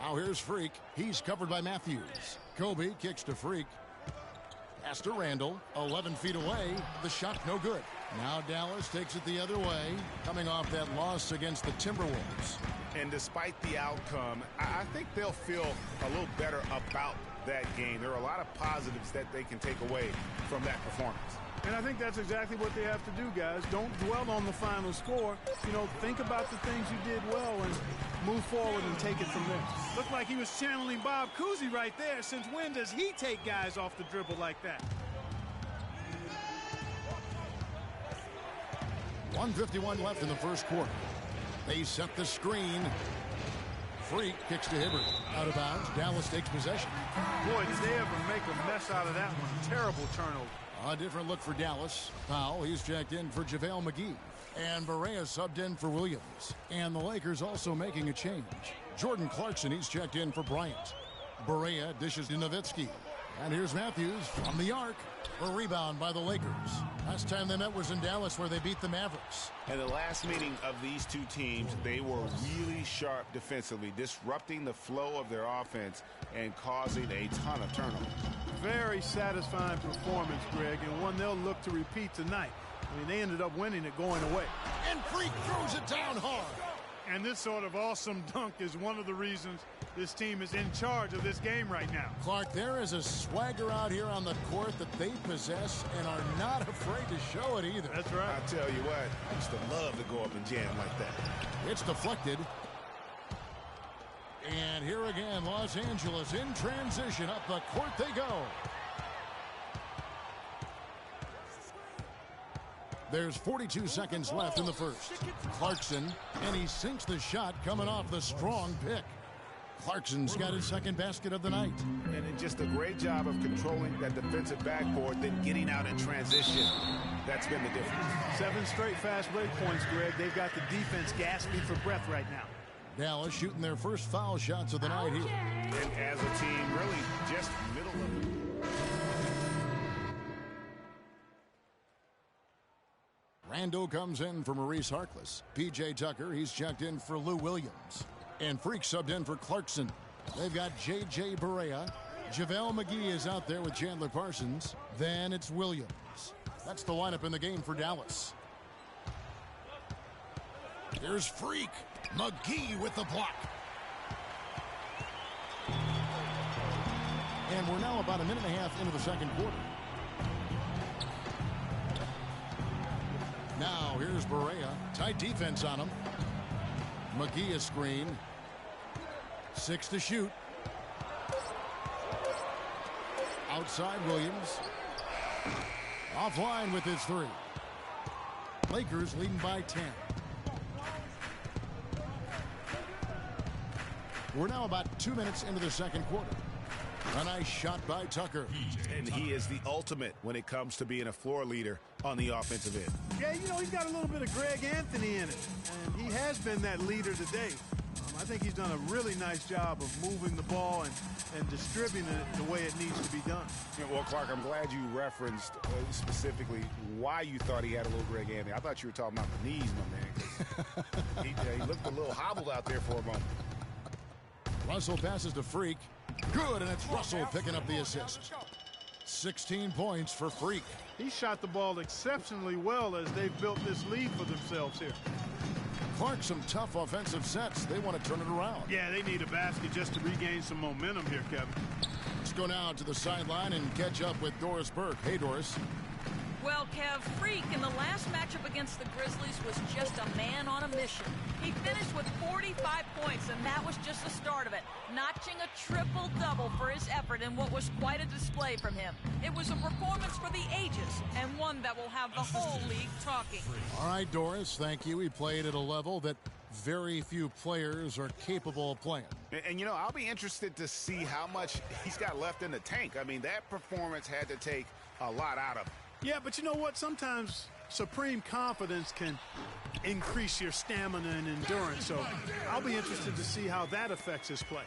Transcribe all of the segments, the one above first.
Now here's Freak. He's covered by Matthews. Kobe kicks to Freak. Pass to Randall. 11 feet away. The shot no good. Now Dallas takes it the other way, coming off that loss against the Timberwolves. And despite the outcome, I think they'll feel a little better about that game. There are a lot of positives that they can take away from that performance. And I think that's exactly what they have to do, guys. Don't dwell on the final score. You know, think about the things you did well and move forward and take it from there. Looked like he was channeling Bob Cousy right there. Since when does he take guys off the dribble like that? 1:51 left in the first quarter. They set the screen. Freak kicks to Hibbert. Out of bounds. Dallas takes possession. Boy, did they ever make a mess out of that one. Terrible turnover. A different look for Dallas. Powell, he's checked in for JaVale McGee. And Barea subbed in for Williams. And the Lakers also making a change. Jordan Clarkson, he's checked in for Bryant. Barea dishes to Nowitzki. And here's Matthews from the arc. A rebound by the Lakers. Last time they met was in Dallas where they beat the Mavericks. And the last meeting of these two teams, they were really sharp defensively, disrupting the flow of their offense and causing a ton of turnovers. Very satisfying performance, Greg, and one they'll look to repeat tonight. I mean, they ended up winning it going away. And Freak throws it down hard. And this sort of awesome dunk is one of the reasons this team is in charge of this game right now. Clark, there is a swagger out here on the court that they possess and are not afraid to show it either. That's right. I tell you what, I used to love to go up and jam like that. It's deflected. And here again, Los Angeles in transition. Up the court they go. There's 42 seconds left in the first. Clarkson, and he sinks the shot coming off the strong pick. Clarkson's got his second basket of the night. And just a great job of controlling that defensive backboard, then getting out in transition. That's been the difference. 7 straight fast break points, Greg. They've got the defense gasping for breath right now. Dallas shooting their first foul shots of the night here. And as a team, really just middle of it. Randall comes in for Maurice Harkless. P.J. Tucker, he's checked in for Lou Williams. And Freak subbed in for Clarkson. They've got J.J. Barea. JaVale McGee is out there with Chandler Parsons. Then it's Williams. That's the lineup in the game for Dallas. Here's Freak. McGee with the block. And we're now about a minute and a half into the second quarter. Now here's Barea. Tight defense on him. McGee a screen. 6 to shoot. Outside Williams. Offline with his 3. Lakers leading by 10. We're now about 2 minutes into the second quarter. A nice shot by Tucker. And he is the ultimate when it comes to being a floor leader on the offensive end. Yeah, you know, he's got a little bit of Greg Anthony in it. And he has been that leader today. I think he's done a really nice job of moving the ball and distributing it the way it needs to be done. Yeah, well, Clark, I'm glad you referenced specifically why you thought he had a little Greg Anthony. I thought you were talking about the knees, my man. He looked a little hobbled out there for a moment. Russell passes to Freak. Good, and it's Russell picking up the assist. 16 points for Freak. He shot the ball exceptionally well as they've built this lead for themselves here. Clark, some tough offensive sets. They want to turn it around. Yeah, they need a basket just to regain some momentum here, Kevin. Let's go now to the sideline and catch up with Doris Burke. Hey, Doris. Well, Kev, Freak in the last matchup against the Grizzlies was just a man on a mission. He finished with 45 points, and that was just the start of it, notching a triple-double for his effort in what was quite a display from him. It was a performance for the ages, and one that will have the whole league talking. All right, Doris, thank you. He played at a level that very few players are capable of playing. And you know, I'll be interested to see how much he's got left in the tank. I mean, that performance had to take a lot out of him. Yeah, but you know what? Sometimes supreme confidence can increase your stamina and endurance. So I'll be interested to see how that affects his play.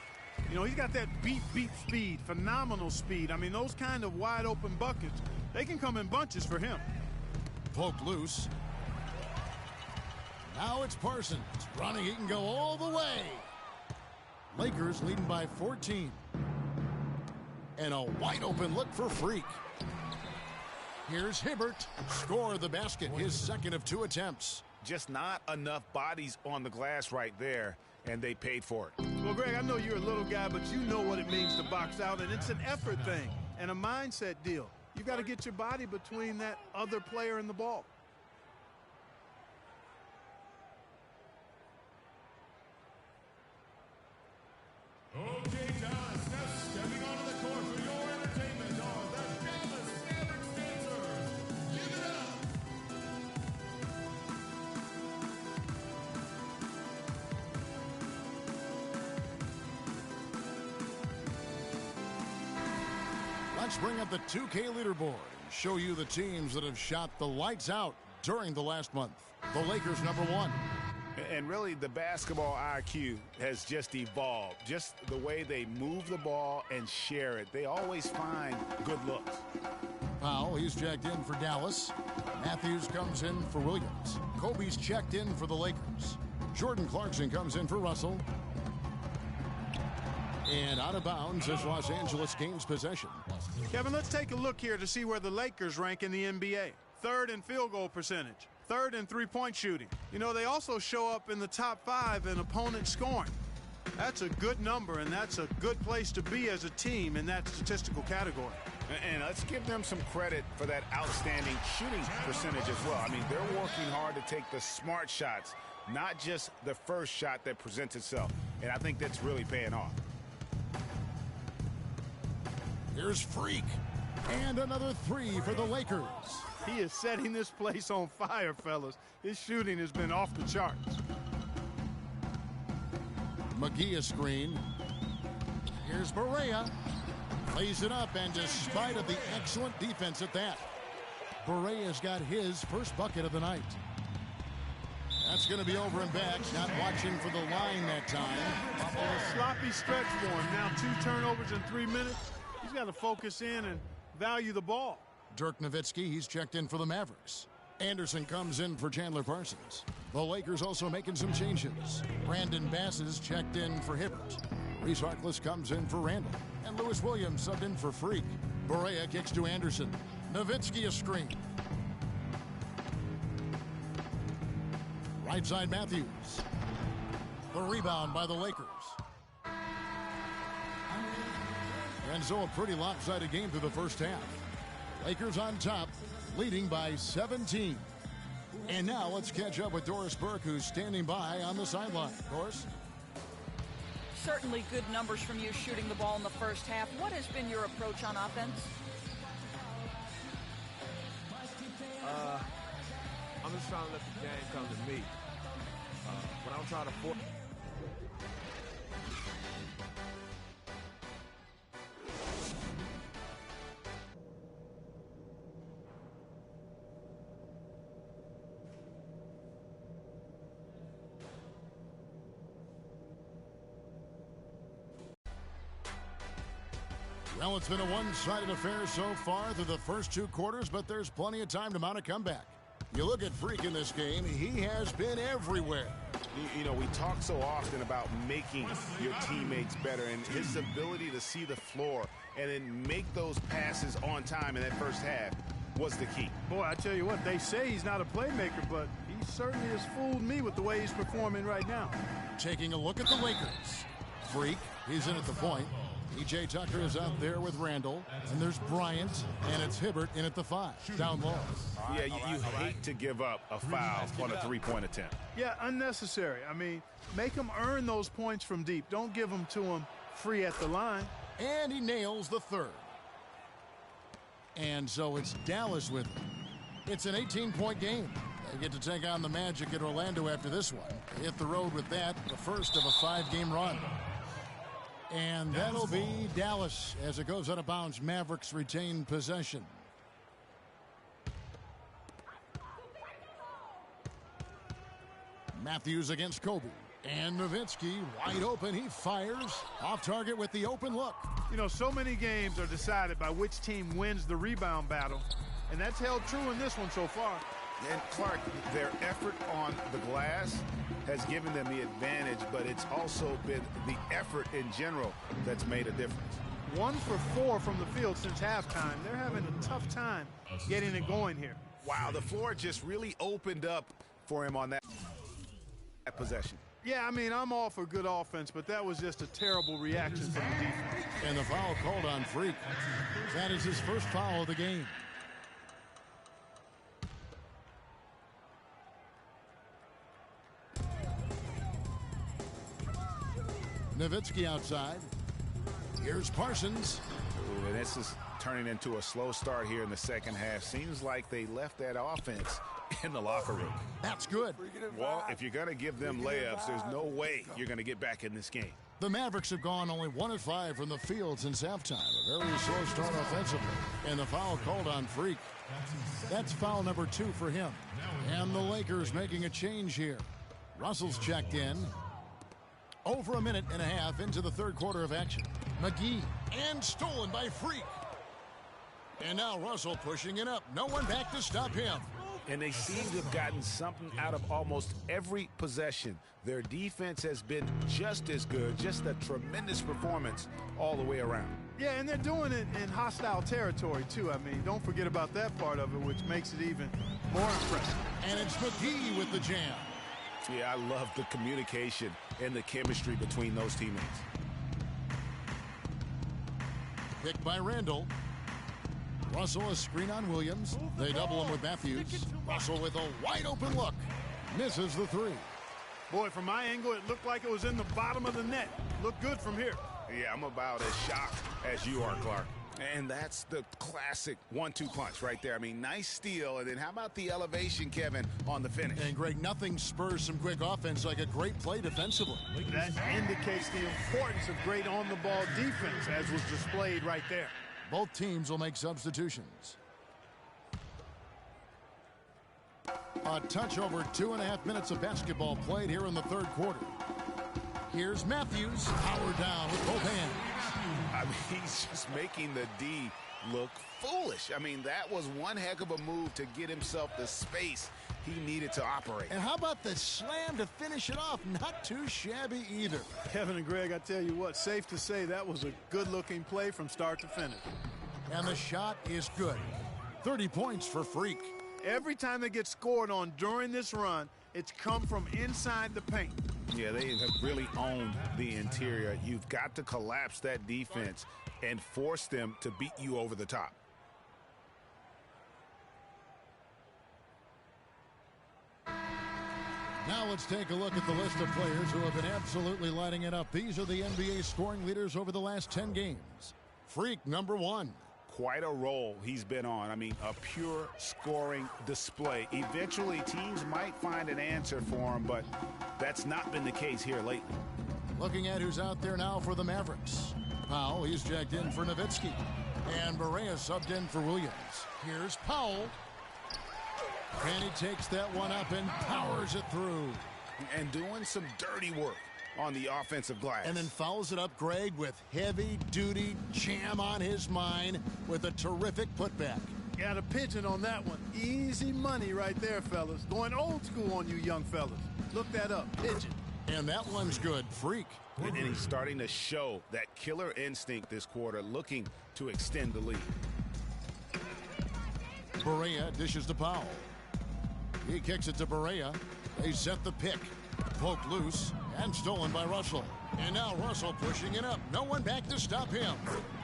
You know, he's got that beat speed, phenomenal speed. I mean, those kind of wide open buckets, they can come in bunches for him. Poked loose. Now it's Parsons. Running, he can go all the way. Lakers leading by 14. And a wide open look for Freak. Here's Hibbert. Score the basket, his second of 2 attempts. Just not enough bodies on the glass right there, and they paid for it. Well, Greg, I know you're a little guy, but you know what it means to box out, and it's an effort thing and a mindset deal. You got to get your body between that other player and the ball. Okay, Dallas, now stepping onto the court for your entertainment are the Dallas Mavericks dancers. Give it up! Let's bring up the 2K leaderboard and show you the teams that have shot the lights out during the last month. The Lakers #1. And really, the basketball IQ has just evolved. Just the way they move the ball and share it. They always find good looks. Powell, he's checked in for Dallas. Matthews comes in for Williams. Kobe's checked in for the Lakers. Jordan Clarkson comes in for Russell. And out of bounds as Los Angeles gains possession. Kevin, let's take a look here to see where the Lakers rank in the NBA. 3rd in field goal percentage. 3rd in three-point shooting. You know, they also show up in the top 5 in opponent scoring. That's a good number, and that's a good place to be as a team in that statistical category. And let's give them some credit for that outstanding shooting percentage as well. I mean, they're working hard to take the smart shots, not just the first shot that presents itself. And I think that's really paying off. Here's Freak. And another 3 for the Lakers. He is setting this place on fire, fellas. His shooting has been off the charts. McGee a screen. Here's Barea. Lays it up, and despite of the excellent defense at that, Barea's got his first bucket of the night. That's going to be over and back. Not watching for the line that time. A sloppy stretch for him. Now 2 turnovers in 3 minutes. He's got to focus in and value the ball. Dirk Nowitzki, he's checked in for the Mavericks. Anderson comes in for Chandler Parsons. The Lakers also making some changes. Brandon Bass is checked in for Hibbert. Reese Harkless comes in for Randall. And Lewis Williams subbed in for Freak. Barea kicks to Anderson. Nowitzki a screen. Right side Matthews. The rebound by the Lakers. And so a pretty lopsided game through the first half. Lakers on top, leading by 17. And now let's catch up with Doris Burke, who's standing by on the sideline. Doris? Certainly good numbers from you shooting the ball in the first half. What has been your approach on offense? I'm just trying to let the game come to me. When I'm trying to force. Well, it's been a one-sided affair so far through the first 2 quarters, but there's plenty of time to mount a comeback. You look at Freak in this game, he has been everywhere. You know, we talk so often about making your teammates better, and his ability to see the floor and then make those passes on time in that first half was the key. Boy, I tell you what, they say he's not a playmaker, but he certainly has fooled me with the way he's performing right now. Taking a look at the Lakers. Freak, he's in at the point. E.J. Tucker is out there with Randall, and there's Bryant, and it's Hibbert in at the 5, down low. Yeah, you hate to give up a foul on a 3-point attempt. Yeah, unnecessary. I mean, make them earn those points from deep. Don't give them to them free at the line. And he nails the 3rd. And so it's Dallas with him. It's an 18-point game. They get to take on the Magic at Orlando after this one. They hit the road with that, the first of a 5-game run. And that'll be Dallas as it goes out of bounds. Mavericks retain possession. Matthews against Kobe. And Nowitzki wide open. He fires off target with the open look. You know, so many games are decided by which team wins the rebound battle. And that's held true in this one so far. And Clark, their effort on the glass has given them the advantage, but it's also been the effort in general that's made a difference. 1 for 4 from the field since halftime. They're having a tough time getting it going here. Wow, the floor just really opened up for him on that possession. Yeah, I mean, I'm all for good offense, but that was just a terrible reaction from the defense. And the foul called on Freak. That is his first foul of the game. Nowitzki outside. Here's Parsons. Ooh, and this is turning into a slow start here in the second half. Seems like they left that offense in the locker room. That's good. Well, if you're going to give them layups, there's no way you're going to get back in this game. The Mavericks have gone only 1 of 5 from the field since halftime. A very slow start offensively. And the foul called on Freak. That's foul number 2 for him. And the Lakers making a change here. Russell's checked in. Over a minute and a half into the third quarter of action. McGee, and stolen by Freak. And now Russell pushing it up. No one back to stop him. And they seem to have gotten something out of almost every possession. Their defense has been just as good, just a tremendous performance all the way around. Yeah, and they're doing it in hostile territory, too. I mean, don't forget about that part of it, which makes it even more impressive. And it's McGee with the jam. Yeah, I love the communication and the chemistry between those teammates. Picked by Randall. Russell a screen on Williams. They double him with Matthews. Russell with a wide open look. Misses the 3. Boy, from my angle, it looked like it was in the bottom of the net. Looked good from here. Yeah, I'm about as shocked as you are, Clark. And that's the classic 1-2 punch right there. I mean, nice steal. And then how about the elevation, Kevin, on the finish? And Greg, nothing spurs some quick offense like a great play defensively. That indicates the importance of great on-the-ball defense, as was displayed right there. Both teams will make substitutions. A touch over 2.5 minutes of basketball played here in the third quarter. Here's Matthews, power down with both hands. I mean, he's just making the D look foolish. I mean, that was one heck of a move to get himself the space he needed to operate. And how about the slam to finish it off? Not too shabby either. Kevin and Greg, I tell you what, safe to say that was a good-looking play from start to finish. And the shot is good. 30 points for Freak. Every time they get scored on during this run, it's come from inside the paint. Yeah, they have really owned the interior. You've got to collapse that defense and force them to beat you over the top. Now let's take a look at the list of players who have been absolutely lighting it up. These are the NBA scoring leaders over the last 10 games. Freak, number 1. Quite a role he's been on. I mean, a pure scoring display. Eventually, teams might find an answer for him, but that's not been the case here lately. Looking at who's out there now for the Mavericks. Powell, he's checked in for Nowitzki. And Barea subbed in for Williams. Here's Powell. And he takes that one up and powers it through. And doing some dirty work on the offensive glass. And then fouls it up, Greg, with heavy-duty jam on his mind with a terrific putback. Got a pigeon on that one. Easy money right there, fellas. Going old school on you young fellas. Look that up, pigeon. And that one's good. Freak. And he's starting to show that killer instinct this quarter, looking to extend the lead. Barea dishes to Powell. He kicks it to Barea. They set the pick. Poked loose and stolen by Russell. And now Russell pushing it up. No one back to stop him.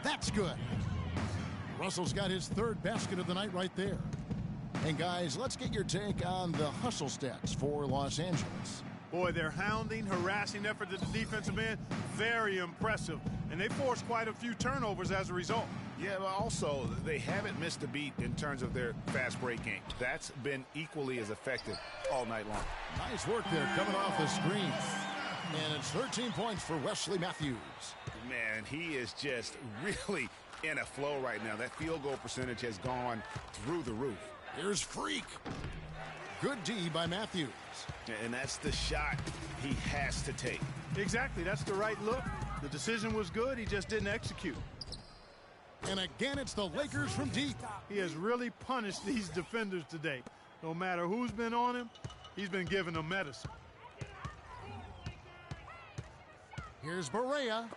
That's good. Russell's got his third basket of the night right there. And guys, let's get your take on the hustle stats for Los Angeles. Boy, their hounding, harassing effort at the defensive end, very impressive. And they forced quite a few turnovers as a result. Yeah, but also, they haven't missed a beat in terms of their fast break game. That's been equally as effective all night long. Nice work there coming off the screen. And it's 13 points for Wesley Matthews. Man, he is just really in a flow right now. That field goal percentage has gone through the roof. Here's Freak. Good D by Matthews. And that's the shot he has to take. Exactly, that's the right look. The decision was good, he just didn't execute. And again, it's the Lakers from deep. He has really punished these defenders today. No matter who's been on him, he's been giving them medicine. Here's Barea,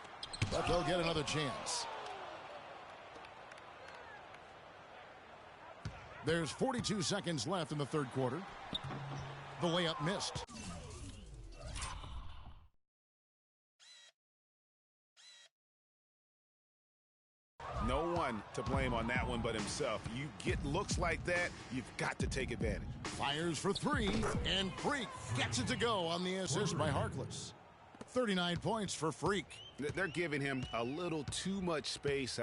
but they'll get another chance. There's 42 seconds left in the third quarter. The layup missed. No one to blame on that one but himself. You get looks like that, you've got to take advantage. Fires for three, and Freak gets it to go on the assist by Harkless. 39 points for Freak. They're giving him a little too much space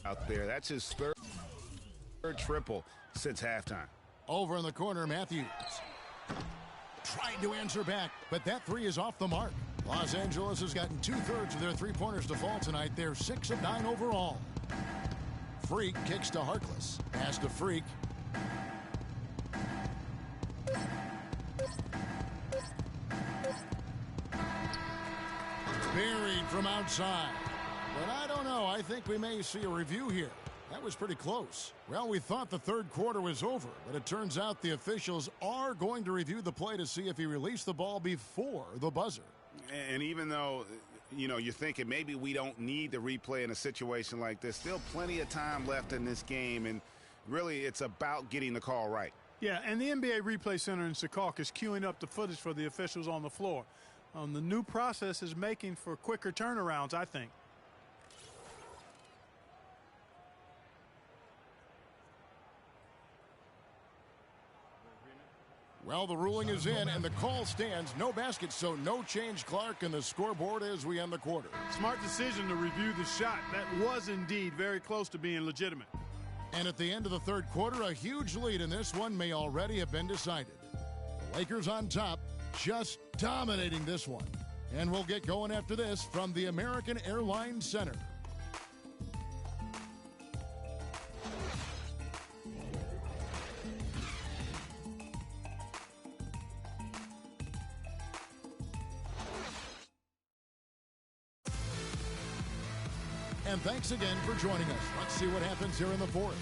out there. That's his third triple since halftime. Over in the corner, Matthews. Tried to answer back, but that three is off the mark. Los Angeles has gotten 2/3 of their three-pointers to fall tonight. They're 6 of 9 overall. Freak kicks to Harkless. Pass to Freak. Buried from outside. But I don't know. I think we may see a review here. That was pretty close. Well, we thought the third quarter was over, but it turns out the officials are going to review the play to see if he released the ball before the buzzer. And even though, you know, you're thinking maybe we don't need the replay in a situation like this, still plenty of time left in this game, and really it's about getting the call right. Yeah, and the NBA Replay Center in Secaucus is queuing up the footage for the officials on the floor. The new process is making for quicker turnarounds, I think. Well, the ruling is in, and the call stands. No basket, so no change, Clark, and the scoreboard as we end the quarter. Smart decision to review the shot. That was indeed very close to being legitimate. And at the end of the third quarter, a huge lead in this one may already have been decided. The Lakers on top, just dominating this one. And we'll get going after this from the American Airlines Center. And thanks again for joining us. Let's see what happens here in the fourth.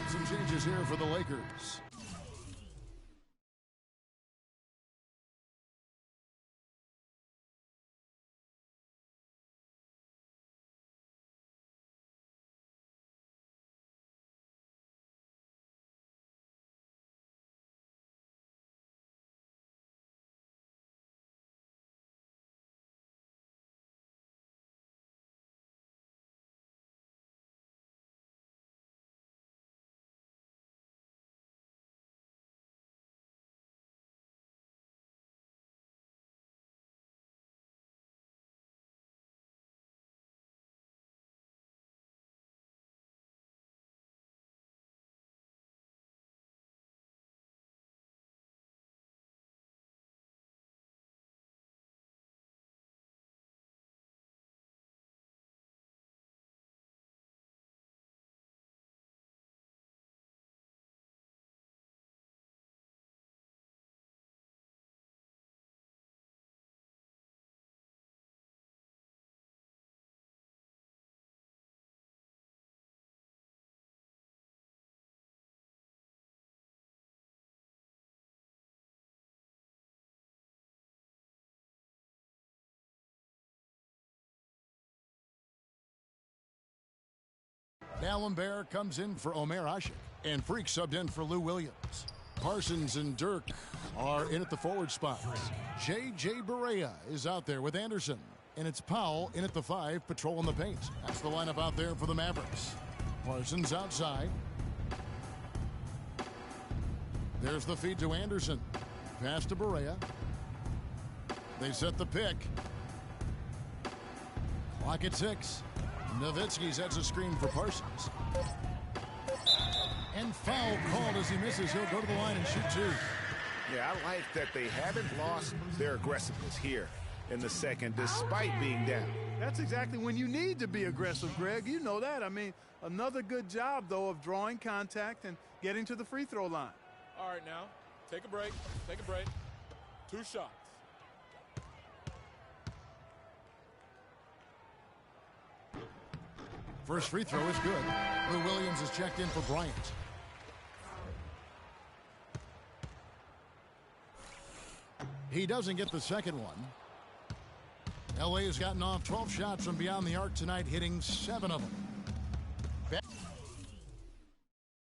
Some changes here for the Lakers. Allenbear comes in for Omer Ashik, and Freak subbed in for Lou Williams. Parsons and Dirk are in at the forward spots. J.J. Barea is out there with Anderson, and it's Powell in at the 5, patrolling the paint. That's the lineup out there for the Mavericks. Parsons outside. There's the feed to Anderson. Pass to Barea. They set the pick. Clock at 6. Nowitzki sets a screen for Parsons. And foul called as he misses. He'll go to the line and shoot 2. Yeah, I like that they haven't lost their aggressiveness here in the second, despite being down. That's exactly when you need to be aggressive, Greg. You know that. I mean, another good job, though, of drawing contact and getting to the free throw line. All right, now, take a break. Take a break. 2 shots. First free throw is good. Lou Williams is checked in for Bryant. He doesn't get the second one. LA has gotten off 12 shots from beyond the arc tonight, hitting 7 of them.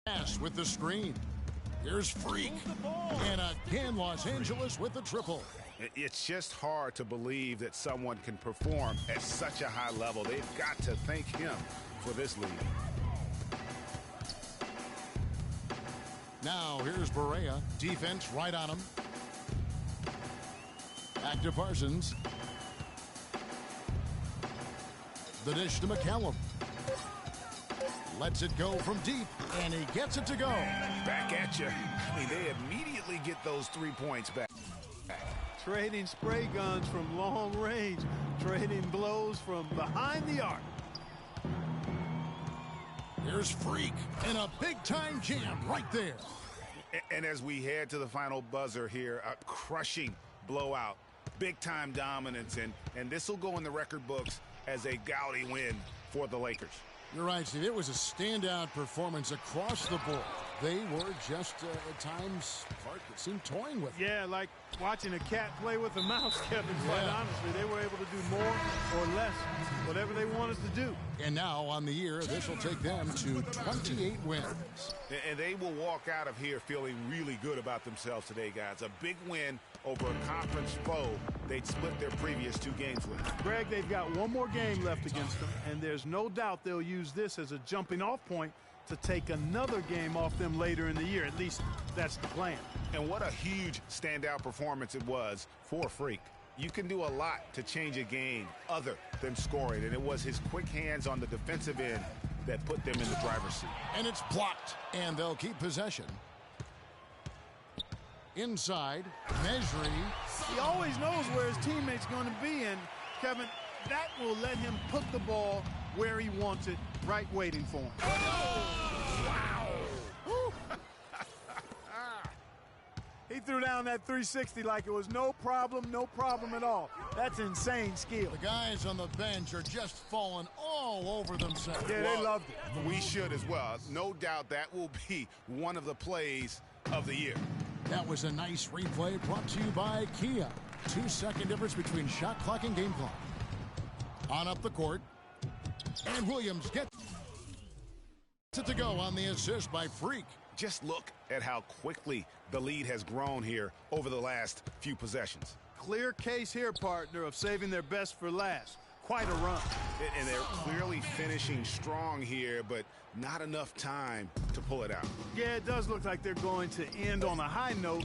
Pass with the screen. Here's Freak. And again, Los Angeles with the triple. It's just hard to believe that someone can perform at such a high level. They've got to thank him for this lead. Now here's Barea. Defense right on him. Back to Parsons. The dish to McCallum. Lets it go from deep, and he gets it to go. Back at you. I mean, they immediately get those 3 points back. Trading spray guns from long range. Trading blows from behind the arc. Here's Freak, and a big-time jam right there. And as we head to the final buzzer here, a crushing blowout. Big-time dominance, and this will go in the record books as a gaudy win for the Lakers. You're right, Steve. It was a standout performance across the board. They were just, at times, Clark, it seemed toying with it. Yeah, like watching a cat play with a mouse, Kevin. Quite honestly, they were able to do more or less, whatever they wanted to do. And now, on the year, this will take them to 28 wins. And they will walk out of here feeling really good about themselves today, guys. A big win over a conference foe they'd split their previous 2 games with. Greg, they've got one more game left against them, and there's no doubt they'll use this as a jumping-off point to take another game off them later in the year. At least that's the plan. And what a huge standout performance it was for Freak. You can do a lot to change a game other than scoring, and it was his quick hands on the defensive end that put them in the driver's seat. And it's blocked, and they'll keep possession. Inside, Mejri. He always knows where his teammate's going to be, and Kevin, that will let him put the ball where he wants it, right waiting for him. Wow! He threw down that 360 like it was no problem at all. That's insane skill. The guys on the bench are just falling all over themselves. Yeah, they loved it. We should as well. No doubt that will be one of the plays of the year. That was a nice replay brought to you by Kia. 2-second difference between shot clock and game clock. On up the court. And Williams gets it to go on the assist by Freak. Just look at how quickly the lead has grown here over the last few possessions. Clear case here, partner, of saving their best for last. Quite a run. And they're clearly finishing strong here, but not enough time to pull it out. Yeah, it does look like they're going to end on a high note.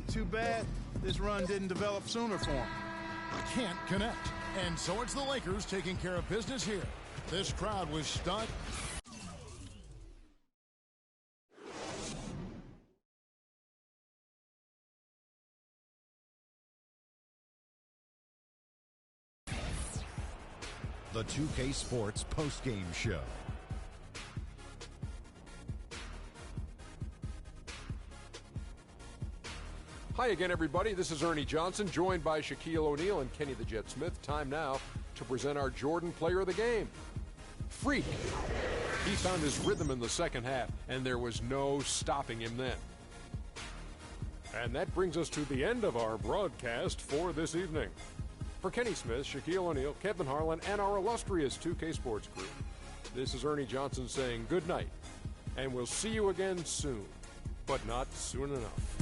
Too bad this run didn't develop sooner for them. Can't connect. And so it's the Lakers taking care of business here. This crowd was stunned. The 2K Sports postgame show. Hi again, everybody. This is Ernie Johnson, joined by Shaquille O'Neal and Kenny the Jet Smith. Time now to present our Jordan Player of the Game. Freak. He found his rhythm in the second half, and there was no stopping him then. And that brings us to the end of our broadcast for this evening. For Kenny Smith, Shaquille O'Neal, Kevin Harlan, and our illustrious 2K Sports crew, this is Ernie Johnson saying good night, and we'll see you again soon, but not soon enough.